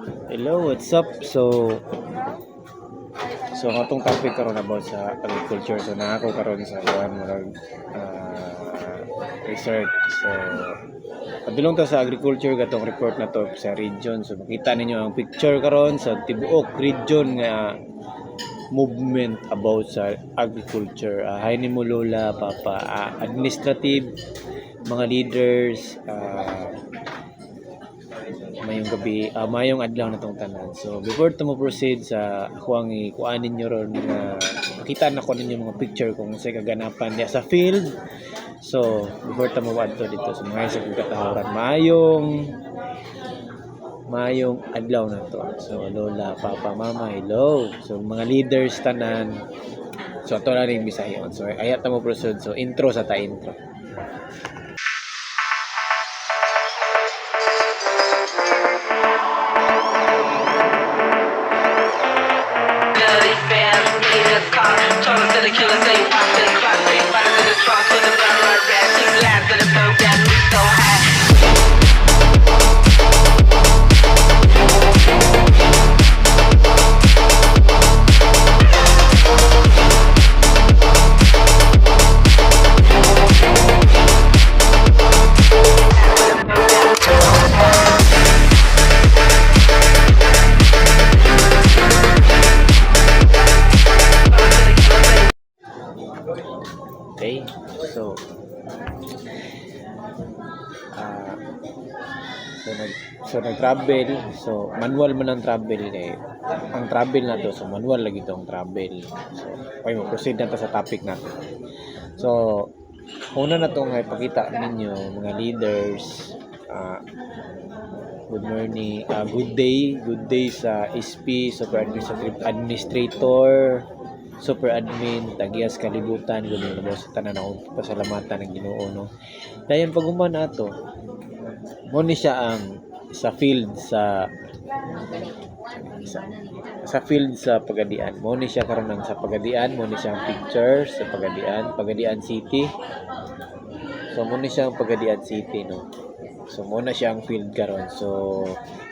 Hello, what's up? So atong topic karon about sa agriculture. So ako karon sa kuan murag research. So padulong ta sa agriculture gatong report na to sa region. So makita ninyo ang picture karon sa tibuok region nga movement about sa agriculture. Hi ni mo lola, papa, administrative, mga leaders, mayong gabi, mayong adlaw na tong tanan. So before to mo proceed sa ako ang ikuanin nyo ron nga makita na ko ninyo mga picture kung sa kaganapan niya sa field. So before to mo adto dito sa mga isa kong katahoran, mayong adlaw na to. So lola, papa, mama, hello. So mga leaders tanan. So ato na rin bisayon. So ayat na mo proceed. So intro sa ta intro. Okay, so nag-travel, so manual man ang travel kay ang travel na to, so manual lagi to ang travel. So okay, proceed na ta sa topic natin. So una na tong ipakita ninyo mga leaders, good morning, good day sa SP, super administrator, super admin, tagias kalibutan, gano'n na sa tanan akong pasalamatan ng Ginoo, no. Dayon pag human ato, mo ni siya ang sa field sa Pagadian. Mo ni siya karon ng sa Pagadian, mo ni siya ang picture sa Pagadian City. So mo ni siya ang Pagadian City, no. So mo na siya ang field karon. So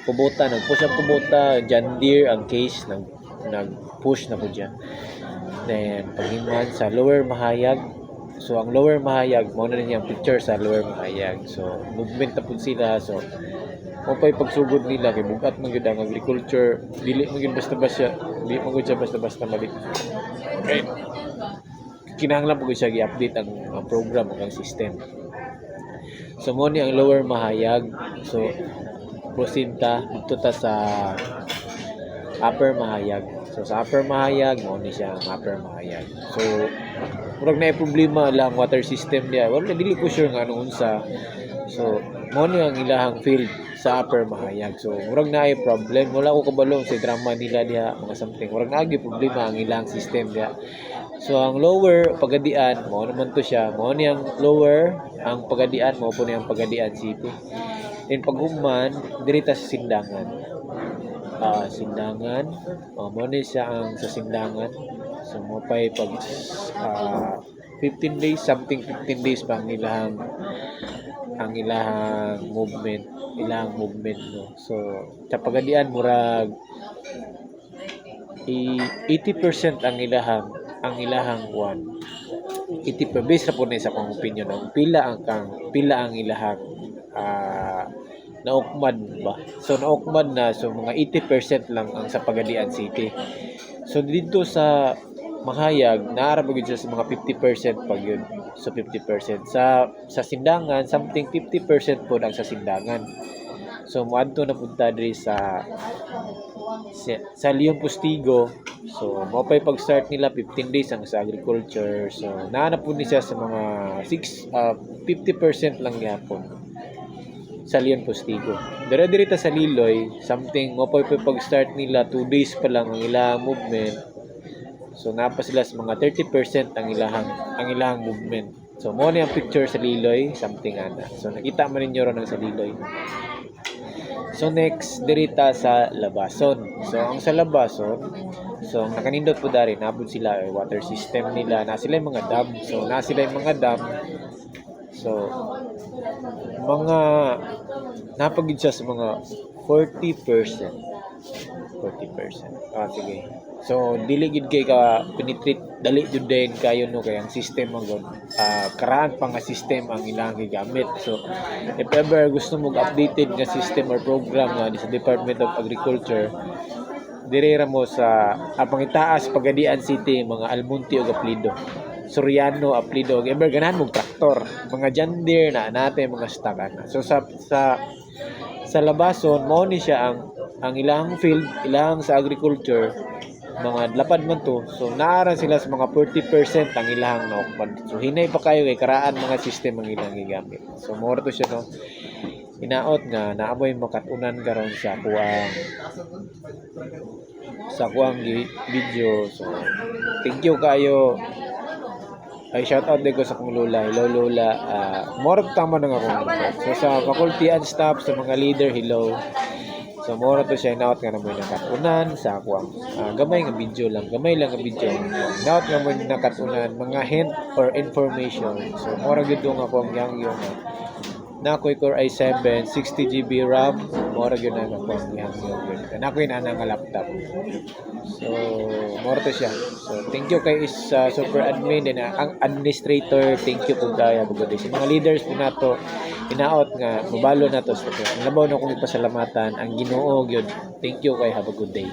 Kubota, nag-push ang Kubota, John Deere ang case nag-push na po diyan. Then paghiman sa Lower Mahayag, so ang Lower Mahayag mo na niya ang picture sa Lower Mahayag. So movement na po sila. So mo pa'y pagsugod nila kay bugat man gyud ang agriculture, dili man gyud basta-basta, dili man gyud siya basta-basta mali. Okay, kinahanglan po siya i-update ang program ang system. So mo ni ang Lower Mahayag. So proceed ta dito ta sa Upper Mahayag. So sa Upper Mahayag, mo ni siya ang Upper Mahayag. So murag na problema lang water system niya. Wala dili ko sure nga ano unsa. So mo ni ang ilahang field sa Upper Mahayag. So murag na ay problem. Wala ko kabalo sa drama nila diha mga something. Murag na ay problema ang ilang system diha. So ang Lower Pagadian, mo naman to siya. Mo ni ang Lower ang Pagadian, mo po ni ang Pagadian City. Then paghuman dirita sa Sindangan. Sindangan, mo ni siya ang sa Sindangan. So mo pay pag 15 days pa ang ilahang movement, no. So sa Pagadian murag 80% ang ilahang kuan. 80% base ra po ni sa akong opinion ang pila ang ilahang naukmad ba. So naukmad na, so mga 80% lang ang sa Pagadian City. So dito sa Mahayag naara ba gyud sa mga 50% pag yun. So 50% sa Sindangan, something 50% po ang sa Sindangan. So moadto na punta diri sa Leon Postigo. So mo pay pag-start nila 15 days ang sa agriculture. So naana po ni siya sa mga 50% lang gyapon sa Leon Postigo. Dire ta sa Liloy, something mo pay pag-start nila 2 days pa lang ang ilang movement. So napa sila sa mga 30% ang ilahang movement. So mo ni ang picture sa Liloy, something ana. So nakita man ninyo ron ang sa Liloy. So next dirita sa Labason. So ang sa Labason, so nakanindot po dari nabud sila water system nila, na sila mga dam. So na sila mga dam. So mga napagid siya sa mga 40%. 40%. Sige. So dili gid kay ka penetrate dali jud din kayo no kay ang system ang karaan pa nga system ang ilang gigamit. So if ever gusto mo updated nga system or program nga sa Department of Agriculture, direra mo sa Pangitaas, Pagadian City, mga Almonte ug Aplido. Soriano, Aplido, ug ever ganahan mong traktor, mga John Deere na natin mga stakan. So sa labason mo ni siya ang ilang field, ilang sa agriculture, mga lapad man to. So naaran sila sa mga 40% ang ilang naukpan. So hinay pa kayo kay karaan mga system ang ilang gigamit. So more to siya no. Hinaot nga naamoy makatunan karon sa kuang video. So thank you kayo. Ay shout out din ko sa kong lola, hello lola. More tama na nga akong report. So sa faculty and staff, sa mga leader, hello. So more to siya naot nga namoy nakatunan sa kuang gamay nga video lang, gamay lang nga video. Naot nga mo nakatunan mga hint or information. So more gid nga akong yang na ako'y Core i7, 60GB RAM, more yun na akong yang na ako'y nga laptop. So, more to siya. So, thank you kay super admin din ang administrator. Thank you po kaya bugod sa mga leaders po nato. Inaot nga mabalo na to. So, labaw na akong ipasalamatan ang Ginoo gyud. Thank you kay have a good day.